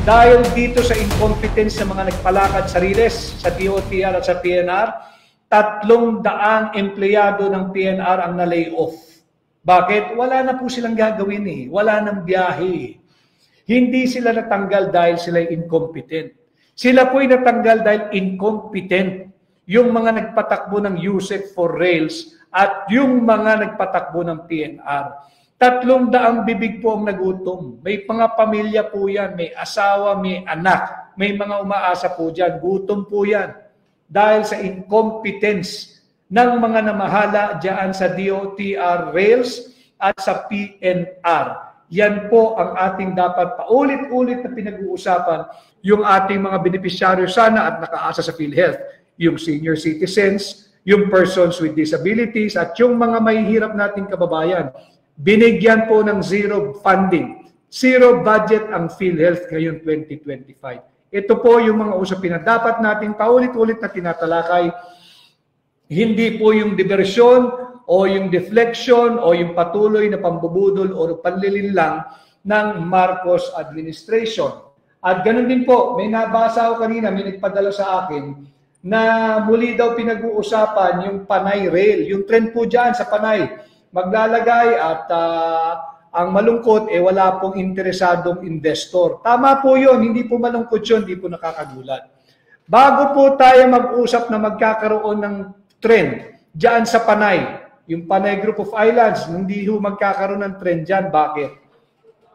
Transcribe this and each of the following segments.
Dahil dito sa incompetence ng mga nagpalakad sa Riles, sa DOTR at sa PNR, 300 empleyado ng PNR ang na-lay off. Bakit? Wala na po silang gagawin eh. Wala nang biyahe. Hindi sila natanggal dahil sila incompetent. Sila po'y natanggal dahil incompetent. Yung mga nagpatakbo ng USEC for Rails at yung mga nagpatakbo ng PNR. 300 bibig po ang nagutom. May mga pamilya po yan, may asawa, may anak, may mga umaasa po dyan. Gutom po yan. Dahil sa incompetence ng mga namahala dyan sa DOTR Rails at sa PNR. Yan po ang ating dapat paulit-ulit na pinag-uusapan, yung ating mga benepisyaryo sana at nakaasa sa PhilHealth, yung senior citizens, yung persons with disabilities, at yung mga mahihirap nating kababayan. Binigyan po ng zero funding, zero budget ang PhilHealth ngayon 2025. Ito po yung mga usapin na dapat natin paulit-ulit na tinatalakay. Hindi po yung diversyon o yung deflection o yung patuloy na pambubudol o panlilinlang ng Marcos administration. At ganun din po, may nabasa ako kanina, may nagpadala sa akin na muli daw pinag-uusapan yung Panay Rail. Yung trend po dyan sa Panay, maglalagay at ang malungkot, wala pong interesadong investor. Tama po yun, hindi po malungkot yun, hindi po nakakagulat. Bago po tayo mag-usap na magkakaroon ng trend dyan sa Panay, yung Panay Group of Islands, hindi po magkakaroon ng trend dyan. Bakit?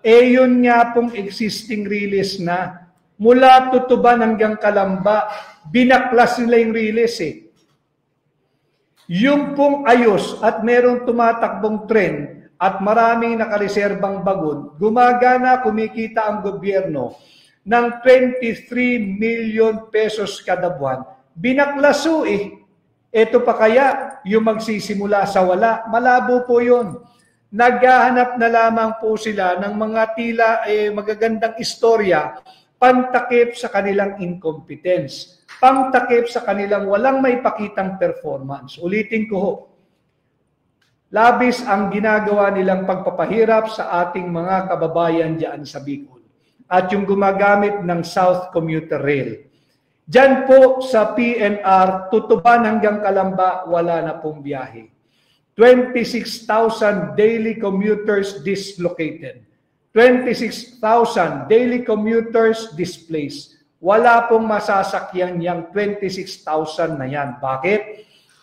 Yun nga pong existing release na. Mula Tutuban hanggang Calamba, binaklas nila yung release eh. Yung pong ayos at merong tumatakbong trend at maraming nakareserbang bagon, gumagana, kumikita ang gobyerno ng 23 million pesos kada buwan. Binaklaso eh. Ito pa kaya yung magsisimula sa wala? Malabo po yun. Naghahanap na lamang po sila ng mga tila magagandang istorya, pantakip sa kanilang incompetence, pangtakip sa kanilang walang maipakitang performance. Ulitin ko ho, labis ang ginagawa nilang pagpapahirap sa ating mga kababayan diyan sa Bicol at yung gumagamit ng South Commuter Rail. Diyan po sa PNR, Tutuban hanggang Calamba, wala na pong biyahe. 26,000 daily commuters dislocated. 26,000 daily commuters displaced. Wala pong masasakyan yung 26,000 na yan. Bakit?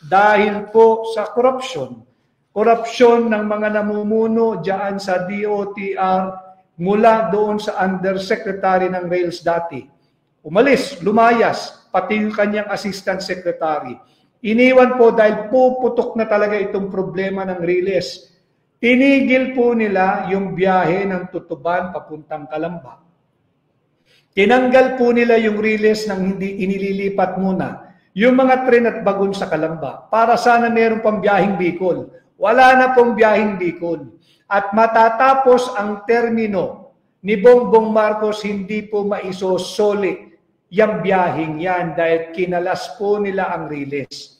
Dahil po sa corruption. Corruption ng mga namumuno dyan sa DOTR mula doon sa undersecretary ng Rails dati. Umalis, lumayas, pati yung kanyang assistant secretary. Iniwan po dahil puputok na talaga itong problema ng Riles. Tinigil po nila yung biyahe ng Tutuban papuntang Calamba. Tinanggal po nila yung Riles nang hindi inililipat muna yung mga tren at bagon sa Calamba para sana meron pang biyaheng Bicol. Wala na pong biyaheng Bicol. At matatapos ang termino ni Bongbong Marcos, hindi po maisosoli yung biyaheng yan dahil kinalas po nila ang Riles.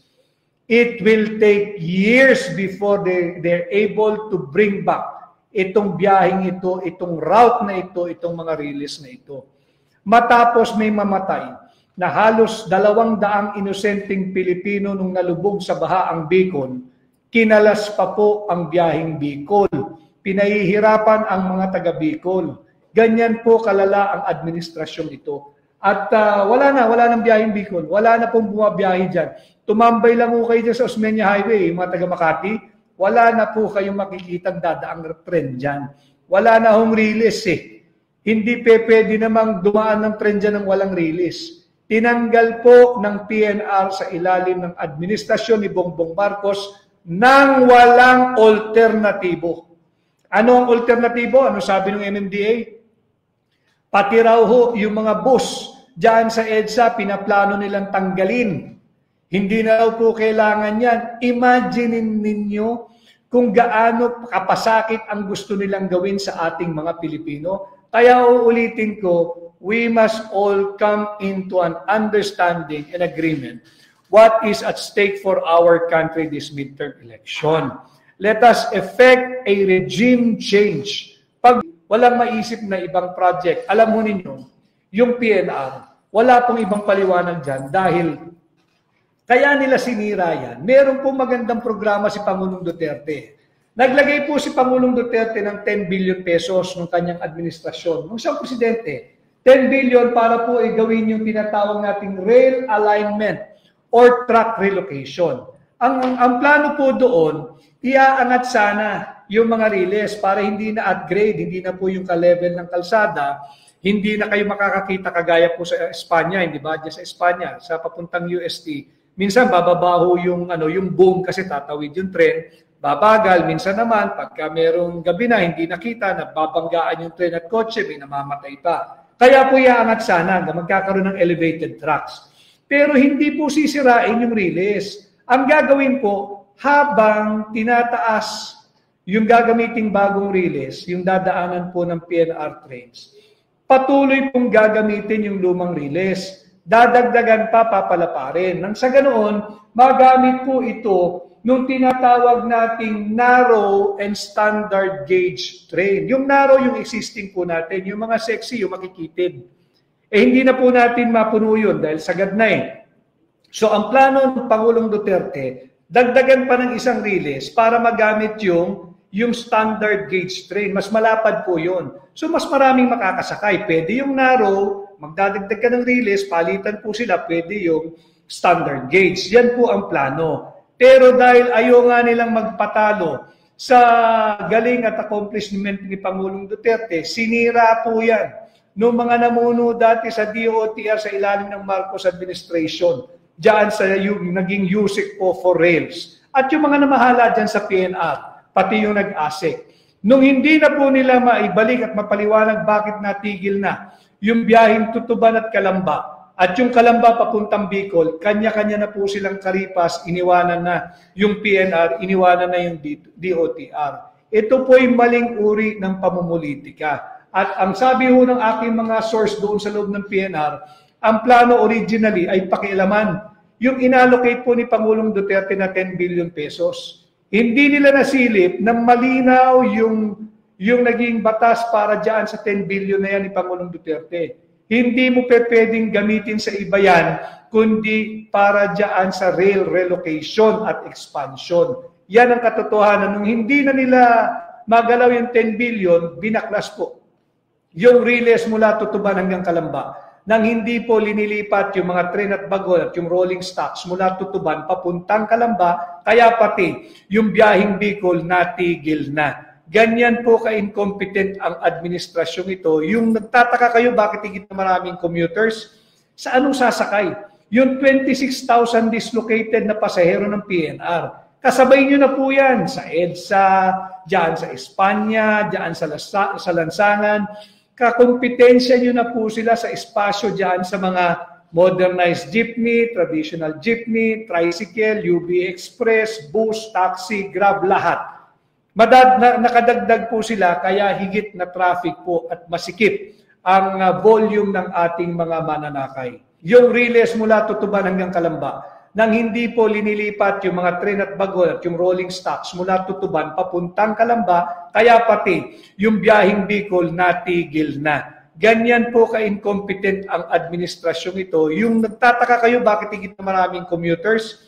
It will take years before they're able to bring back itong biyaheng ito, itong route na ito, itong mga Riles na ito. Matapos may mamatay na halos 200 inosenteng Pilipino nung nalubog sa baha ang Bicol, kinalas pa po ang biyaheng Bicol. Pinahihirapan ang mga taga Bicol. Ganyan po kalala ang administrasyon ito. At wala nang biyaheng Bicol. Wala na pong bumabiyahe dyan. Tumambay lang po kayo dyan sa Osmeña Highway, mga taga Makati. Wala na po kayong makikitang dadaang tren dyan. Wala na hong Riles eh. Hindi pwede namang dumaan ng tren dyan ng walang Riles. Tinanggal po ng PNR sa ilalim ng administrasyon ni Bongbong Marcos nang walang alternatibo. Ano ang alternatibo? Ano sabi ng MMDA? Pati raw ho, yung mga bus dyan sa EDSA, pinaplano nilang tanggalin. Hindi na raw po kailangan yan. Imaginin ninyo kung gaano kapasakit ang gusto nilang gawin sa ating mga Pilipino. Kaya uulitin ko, we must all come into an understanding and agreement what is at stake for our country this midterm election. Let us effect a regime change. Pag walang maisip na ibang project, alam mo ninyo, yung PNR. Wala pong ibang paliwanag dyan dahil kaya nila sinira yan. Meron pong magandang programa si Pangulong Duterte. Naglagay po si Pangulong Duterte ng 10 billion pesos ng kanyang administrasyon. Nung siyang presidente, 10 billion para po gawin yung tinatawag nating rail alignment or track relocation. Ang plano po doon, iaangat sana yung mga riles para hindi na upgrade, hindi na po yung ka-level ng kalsada, hindi na kayo makakakita kagaya po sa Espanya, hindi ba? Diyan sa Espanya, sa papuntang UST. Minsan bababaho yung boom kasi tatawid yung tren, babagal. Minsan naman pagka merong gabi na hindi nakita, nababanggaan yung tren at kotse, may namamatay pa. Kaya po iaangat sana na magkakaroon ng elevated tracks. Pero hindi po sisirain yung riles. Ang gagawin po, habang tinataas yung gagamiting bagong riles, yung dadaanan po ng PNR trains, patuloy pong gagamitin yung lumang riles. Dadagdagan pa, papalaparin. Nang sa ganoon, magamit po ito nung tinatawag nating narrow and standard gauge train. Yung narrow, yung existing po natin, yung mga sexy, yung makikitid. Hindi na po natin mapuno yun dahil sagad na eh. So ang plano ng Pangulong Duterte, dagdagan pa ng isang riles para magamit yung standard gauge train. Mas malapad po yun. So mas maraming makakasakay. Pwede yung narrow, magdadagdag ka ng riles, palitan po sila, pwede yung standard gauge. Yan po ang plano. Pero dahil ayaw nga nilang magpatalo sa galing at accomplishment ni Pangulong Duterte, sinira po yan noong mga namuno dati sa DOTR sa ilalim ng Marcos administration, diyan sa yung naging USIC po for rails. At yung mga namahala dyan sa PNR, pati yung nag-ASIC. Nung hindi na po nila maibalik at mapaliwanag bakit natigil na yung biyaheng Tutuban at Calamba, at yung Calamba papuntang Bicol, kanya-kanya na po silang karipas, iniwanan na yung PNR, iniwanan na yung DOTR. Ito po'y maling uri ng pamumulitika. At ang sabi ho ng aking mga source doon sa loob ng PNR, ang plano originally ay pakialaman yung inallocate po ni Pangulong Duterte na 10 billion pesos. Hindi nila nasilip na malinaw yung naging batas para dyan sa 10 billion na yan ni Pangulong Duterte. Hindi mo pwedeng gamitin sa iba yan, kundi para dyan sa rail relocation at expansion. Yan ang katotohanan. Nung hindi na nila magalaw yung 10 billion, binaklas po yung riles mula Tutuban hanggang Calamba. Nang hindi po linilipat yung mga tren at bagon at yung rolling stocks mula Tutuban papuntang Calamba, kaya pati yung biyaheng Bicol natigil na. Ganyan po ka-incompetent ang administrasyong ito. Yung nagtataka kayo bakit higit na maraming commuters, sa anong sasakay? Yung 26,000 dislocated na pasahero ng PNR. Kasabay nyo na po yan sa EDSA, dyan sa Espanya, dyan sa Lansangan. Kakompetensya nyo na po sila sa espasyo dyan sa mga modernized jeepney, traditional jeepney, tricycle, UB Express, bus, taxi, grab, lahat. Nakadagdag po sila kaya higit na traffic po at masikip ang volume ng ating mga mananakay. Yung riles mula Tutuban hanggang Calamba, nang hindi po linilipat yung mga tren at bagon at yung rolling stocks mula Tutuban papuntang Calamba, kaya pati yung biyaheng Bicol natigil na. Ganyan po ka-incompetent ang administrasyong ito. Yung nagtataka kayo bakit higit na maraming commuters,